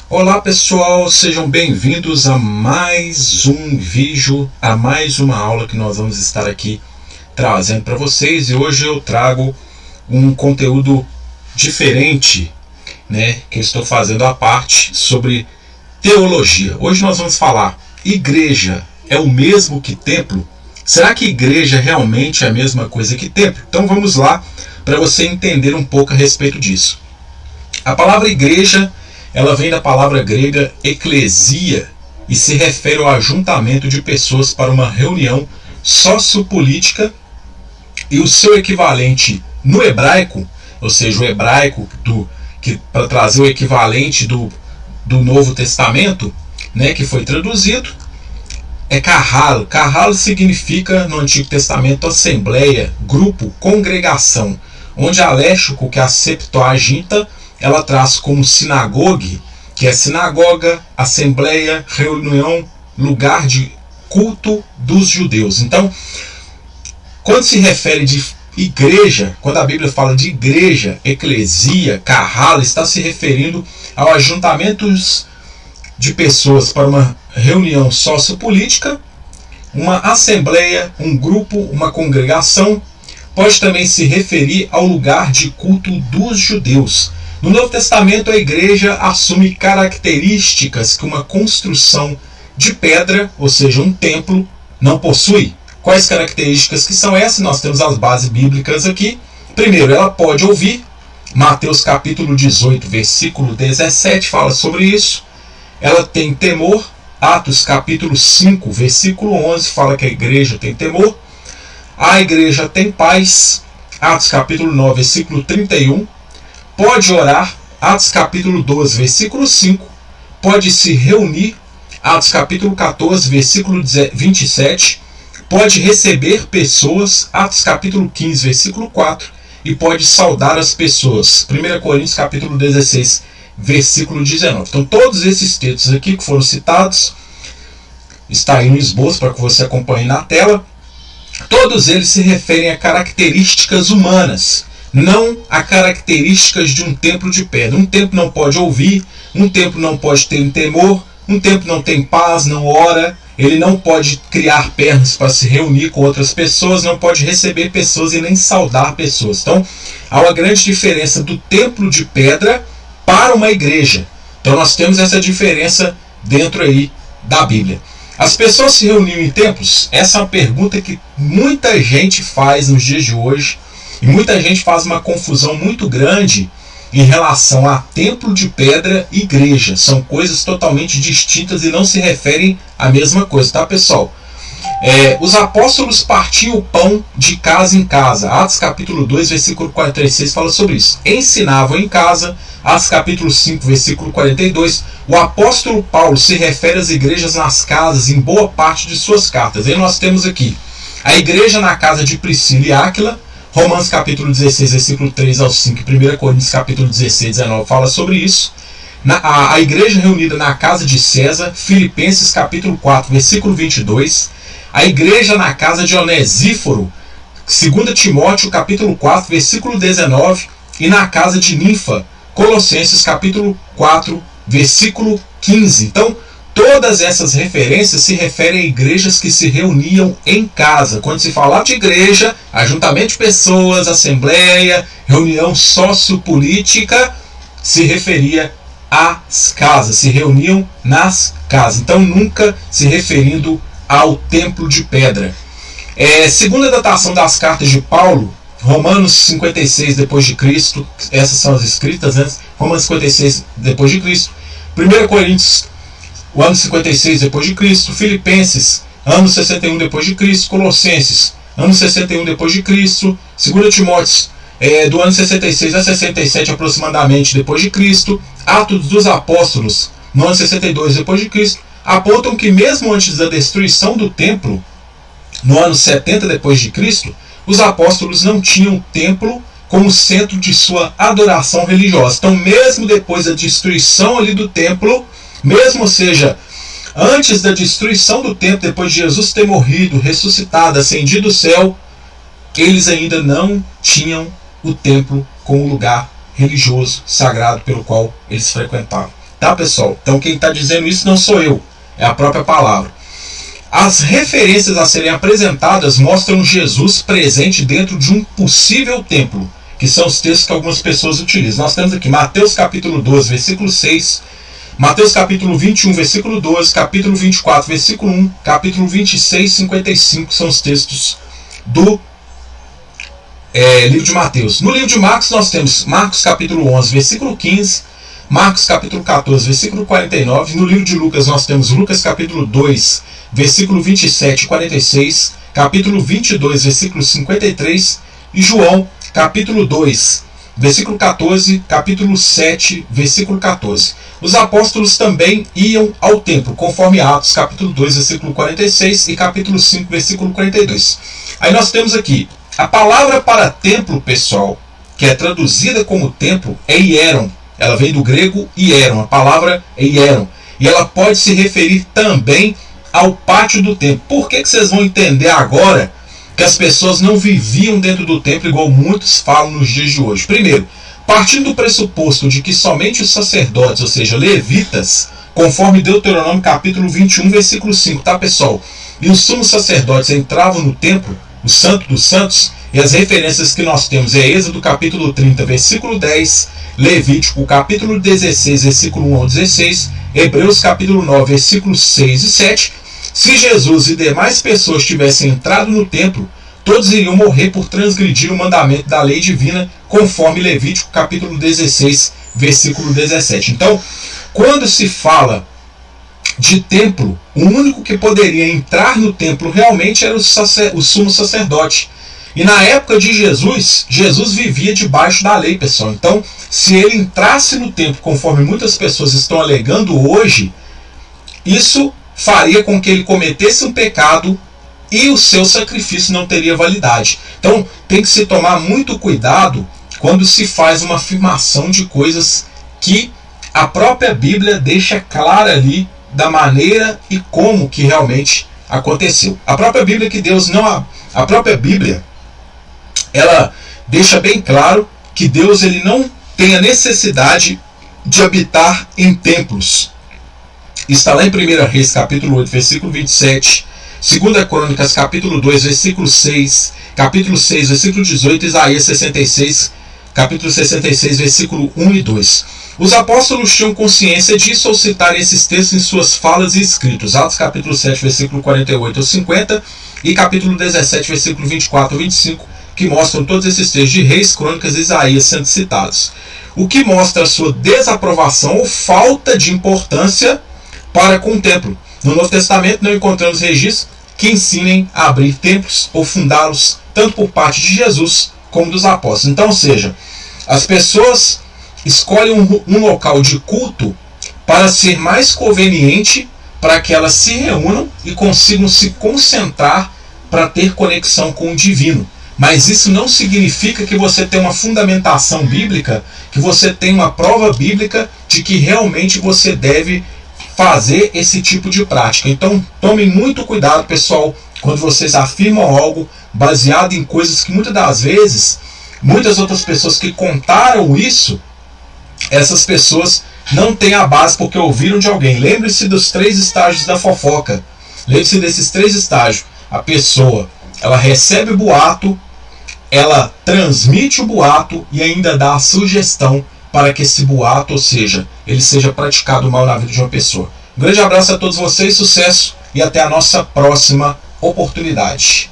Olá pessoal, sejam bem-vindos a mais um vídeo, a mais uma aula que nós vamos estar aqui trazendo para vocês. E hoje eu trago um conteúdo diferente, que eu estou fazendo à parte sobre teologia. Hoje nós vamos falar: igreja é o mesmo que templo? Será que igreja realmente é a mesma coisa que templo? Então vamos lá para você entender um pouco a respeito disso. A palavra igreja, ela vem da palavra grega eclesia e se refere ao ajuntamento de pessoas para uma reunião sociopolítica, e o seu equivalente no hebraico, ou seja, o hebraico para trazer o equivalente do Novo Testamento, que foi traduzido, é kahal. Kahal significa no Antigo Testamento assembleia, grupo, congregação, onde a léxico, que é a Septuaginta, ela traz como sinagogue, que é sinagoga, assembleia, reunião, lugar de culto dos judeus. Então, quando se refere de igreja, quando a Bíblia fala de igreja, eclesia, kahal, está se referindo ao ajuntamento de pessoas para uma reunião sociopolítica, uma assembleia, um grupo, uma congregação. Pode também se referir ao lugar de culto dos judeus. No Novo Testamento, a igreja assume características que uma construção de pedra, ou seja, um templo, não possui. Quais características que são essas? Nós temos as bases bíblicas aqui. Primeiro, ela pode ouvir. Mateus capítulo 18, versículo 17 fala sobre isso. Ela tem temor. Atos capítulo 5, versículo 11 fala que a igreja tem temor. A igreja tem paz. Atos capítulo 9, versículo 31. Pode orar, Atos capítulo 12, versículo 5, pode se reunir, Atos capítulo 14, versículo 27, pode receber pessoas, Atos capítulo 15, versículo 4, e pode saudar as pessoas, 1 Coríntios capítulo 16, versículo 19. Então todos esses textos aqui que foram citados, está aí no esboço para que você acompanhe na tela, todos eles se referem a características humanas, não a características de um templo de pedra. Um templo não pode ouvir, um templo não pode ter temor, um templo não tem paz, não ora, ele não pode criar pernas para se reunir com outras pessoas, não pode receber pessoas e nem saudar pessoas. Então, há uma grande diferença do templo de pedra para uma igreja. Então, nós temos essa diferença dentro aí da Bíblia. As pessoas se reuniam em templos? Essa é uma pergunta que muita gente faz nos dias de hoje. E muita gente faz uma confusão muito grande em relação a templo de pedra e igreja. São coisas totalmente distintas e não se referem à mesma coisa, tá, pessoal? Os apóstolos partiam o pão de casa em casa. Atos capítulo 2, versículo 46 fala sobre isso. Ensinavam em casa. Atos capítulo 5, versículo 42. O apóstolo Paulo se refere às igrejas nas casas em boa parte de suas cartas. Aí nós temos aqui a igreja na casa de Priscila e Áquila. Romanos capítulo 16, versículo 3 ao 5, 1 Coríntios capítulo 16, 19 fala sobre isso. A igreja reunida na casa de César, Filipenses capítulo 4, versículo 22. A igreja na casa de Onesíforo, 2 Timóteo capítulo 4, versículo 19. E na casa de Ninfa, Colossenses capítulo 4, versículo 15. Então, todas essas referências se referem a igrejas que se reuniam em casa. Quando se falava de igreja, ajuntamento de pessoas, assembleia, reunião sociopolítica, se referia às casas, se reuniam nas casas. Então, nunca se referindo ao templo de pedra. Segundo a datação das cartas de Paulo, Romanos 56 depois de Cristo, essas são as escritas, Romanos 56 depois de Cristo, 1 Coríntios, o ano 56 depois de Cristo, Filipenses, ano 61 depois de Cristo, Colossenses, ano 61 depois de Cristo, 2 Timóteo, do ano 66 a 67 aproximadamente depois de Cristo, Atos dos Apóstolos, no ano 62 depois de Cristo, apontam que mesmo antes da destruição do templo, no ano 70 depois de Cristo, os apóstolos não tinham templo como centro de sua adoração religiosa. Então, mesmo depois da destruição ali do templo, mesmo, ou seja, antes da destruição do templo, depois de Jesus ter morrido, ressuscitado, ascendido ao céu, eles ainda não tinham o templo como lugar religioso, sagrado, pelo qual eles frequentavam. tá, pessoal? Então quem está dizendo isso não sou eu, é a própria palavra. As referências a serem apresentadas mostram Jesus presente dentro de um possível templo, que são os textos que algumas pessoas utilizam. Nós temos aqui Mateus capítulo 12, versículo 6, Mateus capítulo 21, versículo 12, capítulo 24, versículo 1, capítulo 26, 55, são os textos do livro de Mateus. No livro de Marcos nós temos Marcos capítulo 11, versículo 15, Marcos capítulo 14, versículo 49. No livro de Lucas nós temos Lucas capítulo 2, versículo 27 e 46, capítulo 22, versículo 53, e João capítulo 2, versículo 14, capítulo 7, versículo 14. Os apóstolos também iam ao templo, conforme Atos capítulo 2, versículo 46 e capítulo 5, versículo 42. Aí nós temos aqui a palavra para templo, pessoal, que é traduzida como templo, é hieron. Ela vem do grego hieron, a palavra é hieron. E ela pode se referir também ao pátio do templo. Por que vocês vão entender agora que as pessoas não viviam dentro do templo igual muitos falam nos dias de hoje? Primeiro, partindo do pressuposto de que somente os sacerdotes, ou seja, levitas, conforme Deuteronômio capítulo 21, versículo 5, tá, pessoal? E os sumos sacerdotes entravam no templo, o santo dos santos, e as referências que nós temos é Êxodo capítulo 30, versículo 10, Levítico capítulo 16, versículo 1 ao 16, Hebreus capítulo 9, versículos 6 e 7. Se Jesus e demais pessoas tivessem entrado no templo, todos iriam morrer por transgredir o mandamento da lei divina, conforme Levítico capítulo 16, versículo 17. Então, quando se fala de templo, o único que poderia entrar no templo realmente era o sumo sacerdote. E na época de Jesus, Jesus vivia debaixo da lei, pessoal. Então, se ele entrasse no templo, conforme muitas pessoas estão alegando hoje, isso faria com que ele cometesse um pecado e o seu sacrifício não teria validade. Então, tem que se tomar muito cuidado quando se faz uma afirmação de coisas que a própria Bíblia deixa clara ali da maneira e como que realmente aconteceu. A própria Bíblia que Deus não... A própria Bíblia, ela deixa bem claro que Deus ele não tem a necessidade de habitar em templos. Está lá em 1 Reis, capítulo 8, versículo 27, 2 Crônicas, capítulo 2, versículo 6, capítulo 6, versículo 18, Isaías 66, capítulo 66, versículo 1 e 2. Os apóstolos tinham consciência disso ao citar esses textos em suas falas e escritos. Atos capítulo 7, versículo 48 ao 50 e capítulo 17, versículo 24 ao 25, que mostram todos esses textos de Reis, Crônicas e Isaías sendo citados. O que mostra a sua desaprovação ou falta de importância para com o templo. No Novo Testamento não encontramos registros que ensinem a abrir templos ou fundá-los, tanto por parte de Jesus como dos apóstolos. Então, ou seja, as pessoas escolhem um local de culto para ser mais conveniente para que elas se reúnam e consigam se concentrar para ter conexão com o divino. Mas isso não significa que você tem uma fundamentação bíblica, que você tem uma prova bíblica de que realmente você deve fazer esse tipo de prática. Então tomem muito cuidado, pessoal, quando vocês afirmam algo baseado em coisas que muitas das vezes, muitas outras pessoas que contaram isso, essas pessoas não têm a base porque ouviram de alguém. Lembre-se dos 3 estágios da fofoca. Lembre-se desses 3 estágios. A pessoa, ela recebe o boato, ela transmite o boato e ainda dá a sugestão para que esse boato, ou seja, ele seja praticado mal na vida de uma pessoa. Um grande abraço a todos vocês, sucesso e até a nossa próxima oportunidade.